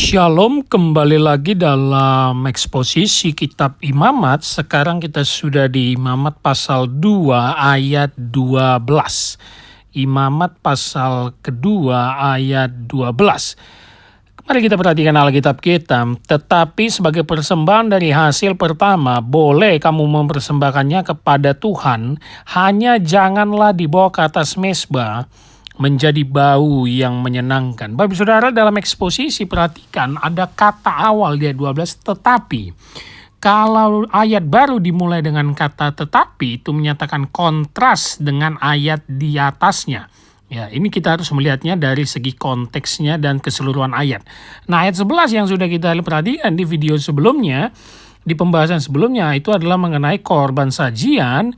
Shalom, kembali lagi dalam eksposisi kitab Imamat. Sekarang kita sudah di Imamat pasal 2 ayat 12. Imamat pasal kedua ayat 12. Mari kita perhatikan Alkitab kita. Tetapi sebagai persembahan dari hasil pertama, boleh kamu mempersembahkannya kepada Tuhan, hanya janganlah dibawa ke atas mezbah, menjadi bau yang menyenangkan. Bapak saudara, dalam eksposisi perhatikan ada kata awal di ayat 12 tetapi. Kalau ayat baru dimulai dengan kata tetapi, itu menyatakan kontras dengan ayat di atasnya. Ya, ini kita harus melihatnya dari segi konteksnya dan keseluruhan ayat. Nah, ayat 11 yang sudah kita perhatikan di video sebelumnya, di pembahasan sebelumnya, itu adalah mengenai korban sajian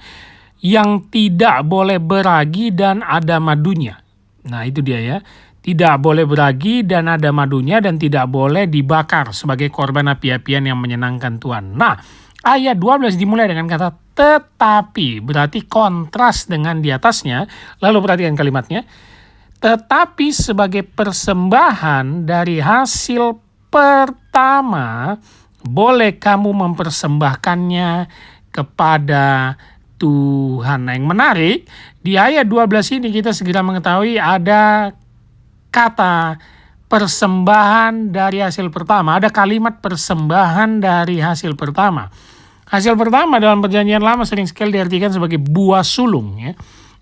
yang tidak boleh beragi dan ada madunya. Nah, itu dia ya. Tidak boleh beragi dan ada madunya, dan tidak boleh dibakar sebagai korban api-apian yang menyenangkan Tuhan. Nah, ayat 12 dimulai dengan kata tetapi, berarti kontras dengan di atasnya. Lalu perhatikan kalimatnya. Tetapi sebagai persembahan dari hasil pertama, boleh kamu mempersembahkannya kepada Tuhan. Nah, yang menarik, di ayat 12 ini kita segera mengetahui ada kata persembahan dari hasil pertama. Ada kalimat persembahan dari hasil pertama. Hasil pertama dalam perjanjian lama sering sekali diartikan sebagai buah sulung, ya,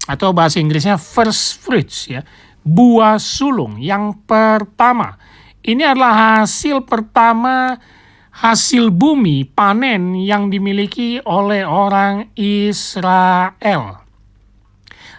atau bahasa Inggrisnya first fruits, ya. Buah sulung yang pertama. Ini adalah hasil pertama, hasil bumi panen yang dimiliki oleh orang Israel.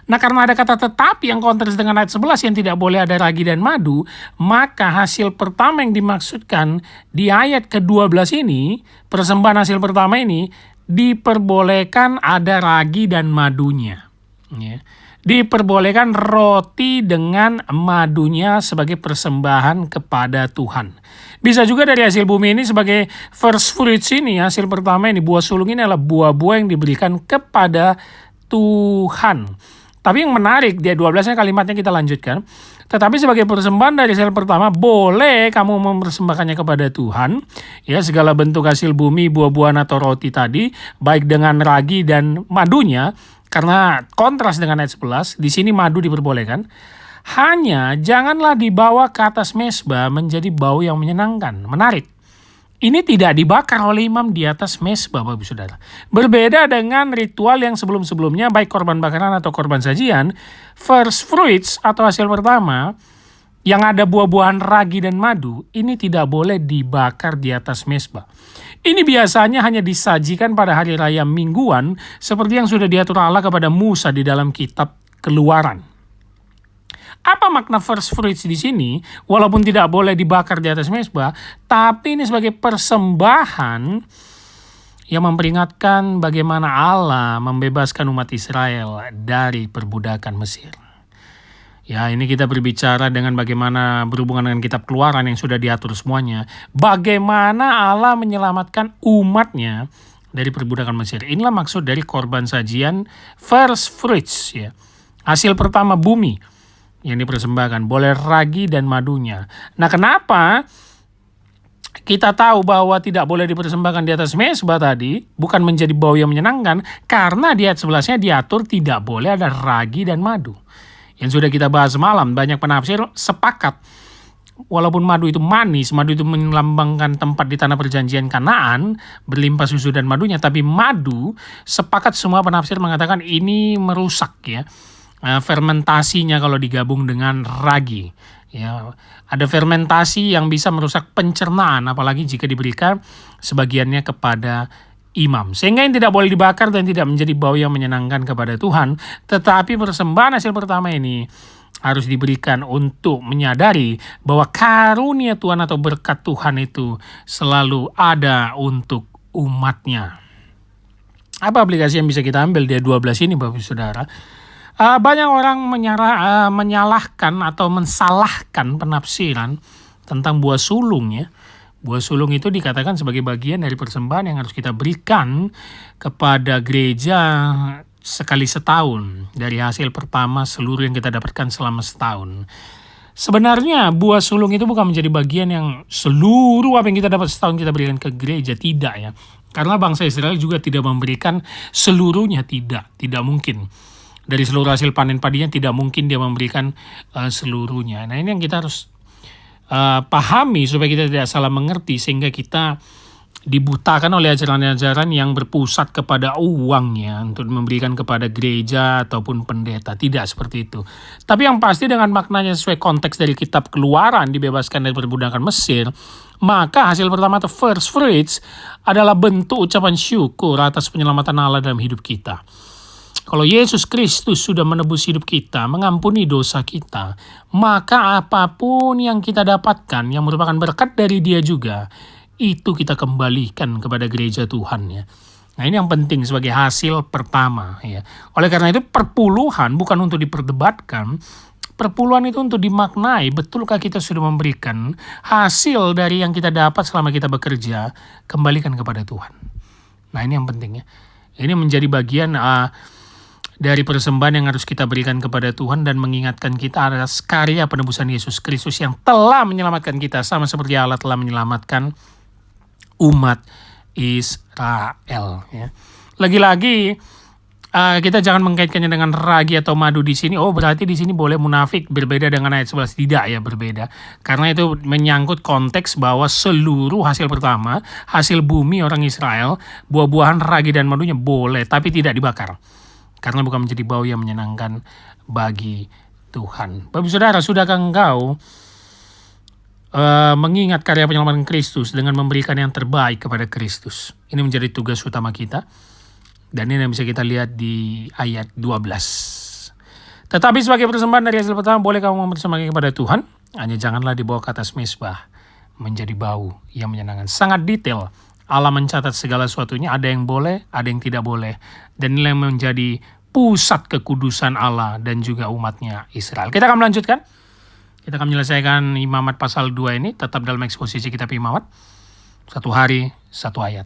Nah, karena ada kata tetapi yang kontras dengan ayat 11 yang tidak boleh ada ragi dan madu, maka hasil pertama yang dimaksudkan di ayat ke-12 ini, persembahan hasil pertama ini, diperbolehkan ada ragi dan madunya. Ya. Diperbolehkan roti dengan madunya sebagai persembahan kepada Tuhan. Bisa juga dari hasil bumi ini sebagai first fruits ini, hasil pertama ini, buah sulung ini adalah buah-buah yang diberikan kepada Tuhan. Tapi yang menarik, di ayat 12-nya kalimatnya kita lanjutkan. Tetapi sebagai persembahan dari hasil pertama, boleh kamu mempersembahkannya kepada Tuhan. Ya, segala bentuk hasil bumi, buah-buahan atau roti tadi, baik dengan ragi dan madunya. Karena kontras dengan ayat 11, di sini madu diperbolehkan. Hanya janganlah dibawa ke atas mezbah menjadi bau yang menyenangkan. Menarik. Ini tidak dibakar oleh imam di atas mezbah, Bapak Saudara. Berbeda dengan ritual yang sebelum-sebelumnya, baik korban bakaran atau korban sajian, first fruits atau hasil pertama, yang ada buah-buahan ragi dan madu, ini tidak boleh dibakar di atas mezbah. Ini biasanya hanya disajikan pada hari raya mingguan, seperti yang sudah diatur Allah kepada Musa di dalam kitab Keluaran. Apa makna first fruits di sini? Walaupun tidak boleh dibakar di atas mezbah, tapi ini sebagai persembahan yang memperingatkan bagaimana Allah membebaskan umat Israel dari perbudakan Mesir. Ya, ini kita berbicara dengan bagaimana berhubungan dengan kitab Keluaran yang sudah diatur semuanya. Bagaimana Allah menyelamatkan umatnya dari perbudakan Mesir. Inilah maksud dari korban sajian first fruits, ya. Hasil pertama bumi yang dipersembahkan, boleh ragi dan madunya. Nah, kenapa kita tahu bahwa tidak boleh dipersembahkan di atas mezbah tadi, bukan menjadi bau yang menyenangkan, karena di ayat 11-nya diatur tidak boleh ada ragi dan madu. Yang sudah kita bahas semalam, banyak penafsir sepakat, walaupun madu itu manis, madu itu melambangkan tempat di tanah perjanjian Kanaan, berlimpah susu dan madunya, tapi madu, sepakat semua penafsir mengatakan ini merusak, ya. Fermentasinya kalau digabung dengan ragi, ya, ada fermentasi yang bisa merusak pencernaan, apalagi jika diberikan sebagiannya kepada imam, sehingga yang tidak boleh dibakar dan tidak menjadi bau yang menyenangkan kepada Tuhan. Tetapi persembahan hasil pertama ini harus diberikan untuk menyadari bahwa karunia Tuhan atau berkat Tuhan itu selalu ada untuk umatnya. Apa aplikasi yang bisa kita ambil dari 12 ini, Bapak Saudara? Banyak orang menyalahkan atau mensalahkan penafsiran tentang buah sulung, ya. Buah sulung itu dikatakan sebagai bagian dari persembahan yang harus kita berikan kepada gereja sekali setahun dari hasil pertama seluruh yang kita dapatkan selama setahun. Sebenarnya buah sulung itu bukan menjadi bagian yang seluruh apa yang kita dapat setahun kita berikan ke gereja, tidak ya. Karena bangsa Israel juga tidak memberikan seluruhnya, tidak mungkin. Dari seluruh hasil panen padinya tidak mungkin dia memberikan seluruhnya. Nah ini yang kita harus pahami supaya kita tidak salah mengerti, sehingga kita dibutakan oleh ajaran-ajaran yang berpusat kepada uangnya untuk memberikan kepada gereja ataupun pendeta. Tidak seperti itu. Tapi yang pasti dengan maknanya sesuai konteks dari kitab Keluaran, dibebaskan dari perbudakan Mesir, maka hasil pertama atau first fruits adalah bentuk ucapan syukur atas penyelamatan Allah dalam hidup kita. Kalau Yesus Kristus sudah menebus hidup kita, mengampuni dosa kita, maka apapun yang kita dapatkan yang merupakan berkat dari Dia juga, itu kita kembalikan kepada gereja Tuhan ya. Nah ini yang penting sebagai hasil pertama ya. Oleh karena itu perpuluhan bukan untuk diperdebatkan, perpuluhan itu untuk dimaknai, betulkah kita sudah memberikan hasil dari yang kita dapat selama kita bekerja, kembalikan kepada Tuhan. Nah ini yang penting ya. Ini menjadi bagian dari persembahan yang harus kita berikan kepada Tuhan dan mengingatkan kita atas karya penebusan Yesus Kristus yang telah menyelamatkan kita, sama seperti Allah telah menyelamatkan umat Israel ya. Lagi-lagi kita jangan mengkaitkannya dengan ragi atau madu di sini. Oh berarti di sini boleh munafik, berbeda dengan ayat 11. Tidak ya, berbeda. Karena itu menyangkut konteks bahwa seluruh hasil pertama, hasil bumi orang Israel, buah-buahan ragi dan madunya boleh, tapi tidak dibakar. Karena bukan menjadi bau yang menyenangkan bagi Tuhan. Bapak Saudara, sudahkah engkau mengingat karya penyelamatan Kristus dengan memberikan yang terbaik kepada Kristus? Ini menjadi tugas utama kita. Dan ini yang bisa kita lihat di ayat 12. Tetapi sebagai persembahan dari hasil pertama, boleh kamu mempersembahkan kepada Tuhan. Hanya janganlah dibawa ke atas mezbah menjadi bau yang menyenangkan. Sangat detail. Allah mencatat segala sesuatunya, ada yang boleh, ada yang tidak boleh. Dan ini yang menjadi pusat kekudusan Allah dan juga umatnya Israel. Kita akan melanjutkan. Kita akan menyelesaikan Imamat pasal 2 ini, tetap dalam eksposisi kitab Imamat. 1 hari, 1 ayat.